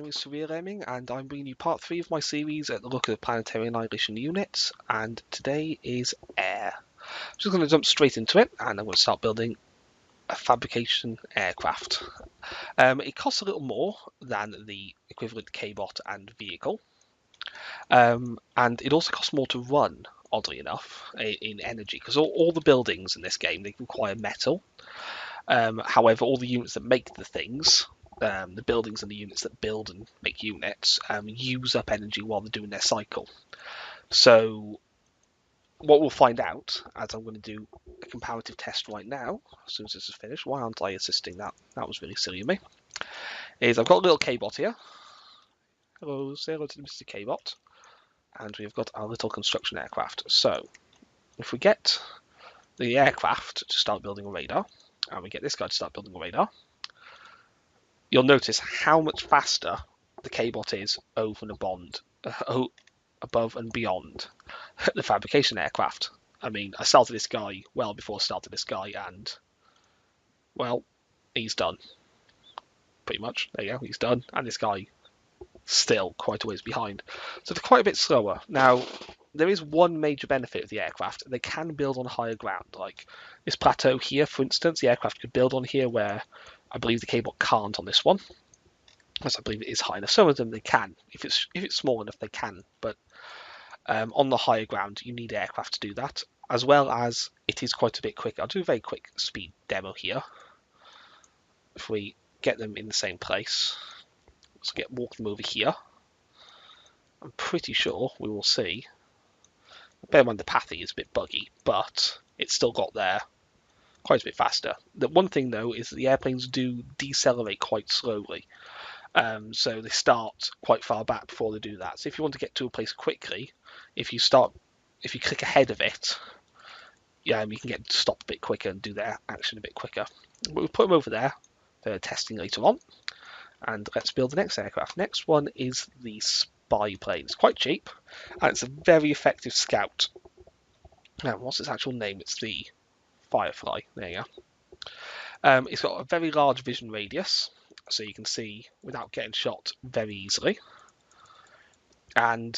is Surreal Aiming, and I'm bringing you part 3 of my series at the look at Planetary Annihilation units, and today is air. I'm just going to jump straight into it, and I'm going to start building a Fabrication aircraft. It costs a little more than the equivalent K-bot and vehicle, and it also costs more to run, oddly enough, in energy, because all the buildings in this game, they require metal. However, all the units that make the things, the buildings and the units that build and make units, use up energy while they're doing their cycle. So what we'll find out, as I'm going to do a comparative test right now, as soon as this is finished, why aren't I assisting that? That was really silly of me. Is I've got a little K-bot here. Hello, say hello to Mr. K-bot. And we've got our little construction aircraft. So if we get the aircraft to start building a radar, and we get this guy to start building a radar, you'll notice how much faster the K-bot is over and above and beyond the fabrication aircraft. I mean, I started this guy well before I started this guy, and, well, he's done. Pretty much. There you go, he's done. And this guy still quite a ways behind. So they're quite a bit slower. Now, there is one major benefit of the aircraft. They can build on higher ground. Like this plateau here, for instance, the aircraft could build on here where I believe the K-bot can't on this one. As I believe it is high enough. Some of them they can. If it's small enough, they can. But on the higher ground, you need aircraft to do that. As well as it is quite a bit quicker. I'll do a very quick speed demo here. If we get them in the same place. Let's walk them over here. I'm pretty sure we will see. Bear in mind the pathing is a bit buggy, but it's still got there quite a bit faster. The one thing though is that the airplanes do decelerate quite slowly. So they start quite far back before they do that. So if you want to get to a place quickly, if you click ahead of it, yeah, you can get stopped a bit quicker and do their action a bit quicker. But we'll put them over there for testing later on. And let's build the next aircraft. Next one is the spy plane. It's quite cheap, and it's a very effective scout. Now, what's its actual name? It's the Firefly. There you go. It's got a very large vision radius, so you can see without getting shot very easily. And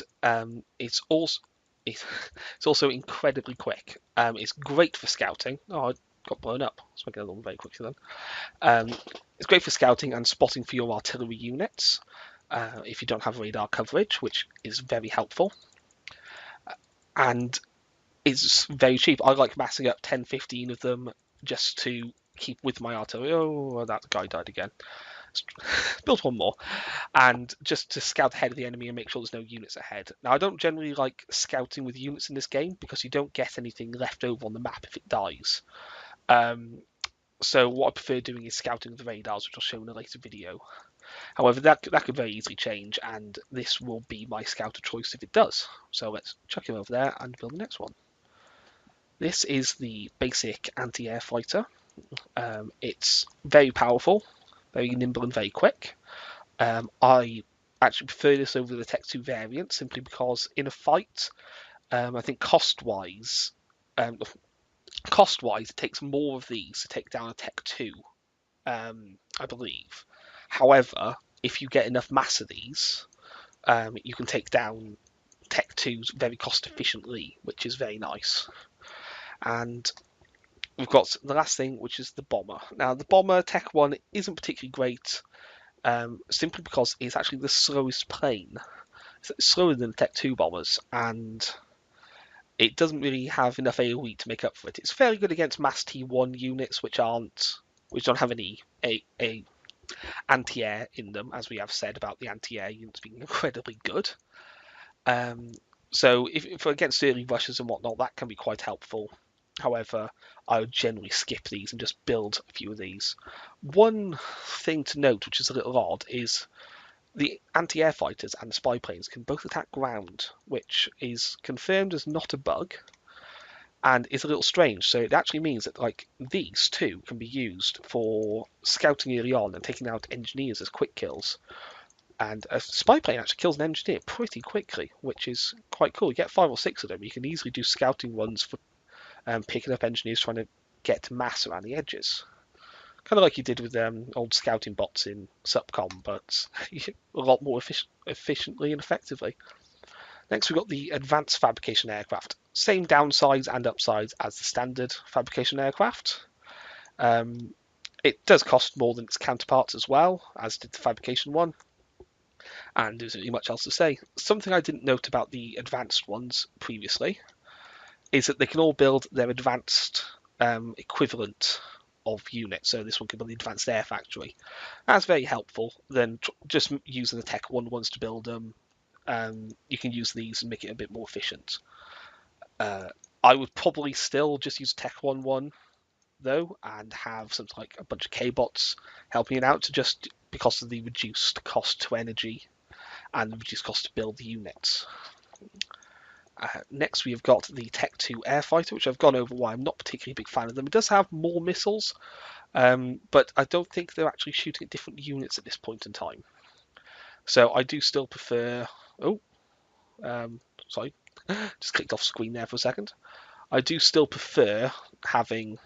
it's also incredibly quick. It's great for scouting. Oh, I got blown up. Let's make it along very quickly then. It's great for scouting and spotting for your artillery units if you don't have radar coverage, which is very helpful. And it's very cheap. I like massing up 10-15 of them just to keep with my artillery. Oh, that guy died again. Build one more. And just to scout ahead of the enemy and make sure there's no units ahead. Now, I don't generally like scouting with units in this game because you don't get anything left over on the map if it dies. So what I prefer doing is scouting with the radars, which I'll show in a later video. However, that could very easily change, and this will be my scout of choice if it does. So let's chuck him over there and build the next one. This is the basic anti-air fighter. It's very powerful, very nimble and very quick. I actually prefer this over the Tech 2 variant simply because in a fight, I think cost-wise, it takes more of these to take down a Tech 2, I believe. However, if you get enough mass of these, you can take down Tech 2s very cost efficiently, which is very nice. And we've got the last thing, which is the bomber. Now, the bomber Tech 1 isn't particularly great, simply because it's actually the slowest plane. It's slower than the Tech 2 bombers, and it doesn't really have enough AoE to make up for it. It's fairly good against mass T1 units, which don't have any anti-air in them, as we have said about the anti-air units being incredibly good. So if against early rushes and whatnot, that can be quite helpful. However, I would generally skip these and just build a few of these. One thing to note, which is a little odd, is the anti-air fighters and the spy planes can both attack ground, which is confirmed as not a bug, and is a little strange. So it actually means that like these two can be used for scouting early on and taking out engineers as quick kills. And a spy plane actually kills an engineer pretty quickly, which is quite cool. You get 5 or 6 of them. You can easily do scouting runs for picking up engineers trying to get mass around the edges. kind of like you did with old scouting bots in SupCom, but a lot more efficiently and effectively. Next, we've got the advanced fabrication aircraft. Same downsides and upsides as the standard fabrication aircraft. It does cost more than its counterparts as well, as did the fabrication one. And there's really much else to say. Something I didn't note about the advanced ones previously is that they can all build their advanced equivalent of units. So this one can build the advanced air factory. That's very helpful than just using the Tech 1 ones to build them. You can use these and make it a bit more efficient. I would probably still just use Tech 1 though, and have something like a bunch of K-bots helping it out, to just because of the reduced cost to energy and the reduced cost to build the units. Next, we've got the Tech 2 Airfighter, which I've gone over why I'm not particularly a big fan of them. It does have more missiles, but I don't think they're actually shooting at different units at this point in time. So I do still prefer... sorry, just clicked off screen there for a second. I do still prefer having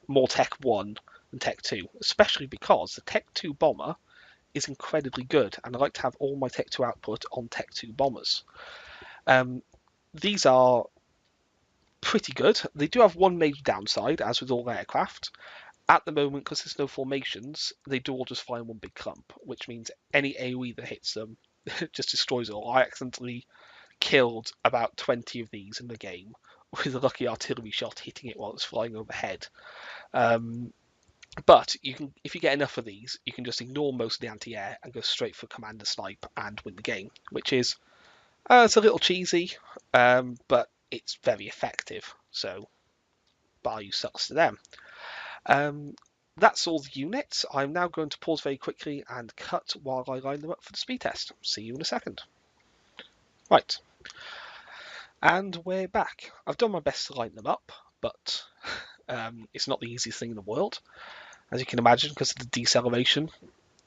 more Tech 1 than Tech 2, especially because the Tech 2 bomber is incredibly good, and I like to have all my Tech 2 output on Tech 2 bombers. These are pretty good. They do have one major downside, as with all aircraft. At the moment, because there's no formations, they do all just fly in one big clump, which means any AoE that hits them just destroys it all. I accidentally killed about 20 of these in the game with a lucky artillery shot hitting it while it's flying overhead. But you can, if you get enough of these, you can just ignore most of the anti-air and go straight for commander snipe and win the game, which is it's a little cheesy, but it's very effective. So, value sucks to them. That's all the units. I'm now going to pause very quickly and cut while I line them up for the speed test. See you in a second. Right. And we're back. I've done my best to line them up, but it's not the easiest thing in the world, as you can imagine, because of the deceleration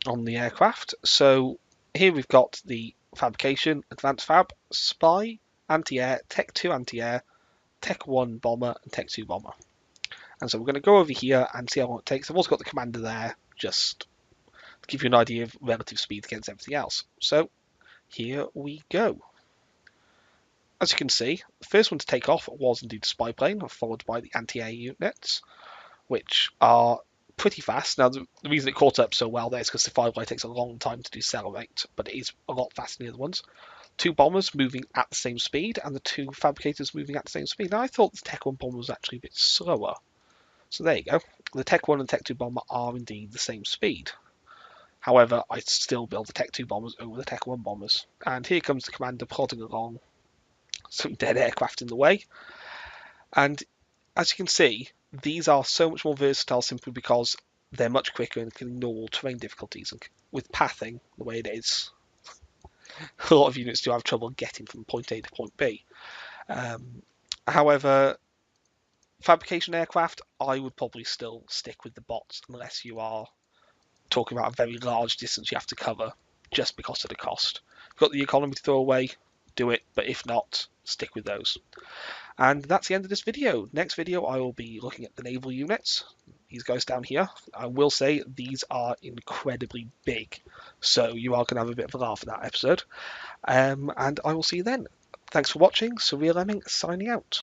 on the aircraft. So here we've got the fabrication, advanced fab, spy, anti-air, Tech 2 anti-air, Tech 1 bomber, and Tech 2 bomber. And so we're going to go over here and see how long it takes. I've also got the commander there, just to give you an idea of relative speed against everything else. So here we go. As you can see, the first one to take off was indeed the spy plane, followed by the anti-air units, which are pretty fast. Now, the reason it caught up so well there is because the Firefly takes a long time to decelerate, but it is a lot faster than the other ones. Two bombers moving at the same speed, and the two fabricators moving at the same speed. Now, I thought the Tech 1 bomber was actually a bit slower. So there you go. The Tech 1 and Tech 2 bomber are indeed the same speed. However, I still build the Tech 2 bombers over the Tech 1 bombers. And here comes the commander plodding along, some dead aircraft in the way. And as you can see, these are so much more versatile simply because they're much quicker and can ignore all terrain difficulties. And with pathing, the way it is, a lot of units do have trouble getting from point A to point B. However, fabrication aircraft, I would probably still stick with the bots unless you are talking about a very large distance you have to cover just because of the cost. You've got the economy to throw away, do it, but if not, stick with those. And that's the end of this video. Next video, I will be looking at the naval units. These guys down here. I will say these are incredibly big, so you are going to have a bit of a laugh at that episode. And I will see you then. Thanks for watching. Surreal Lemming signing out.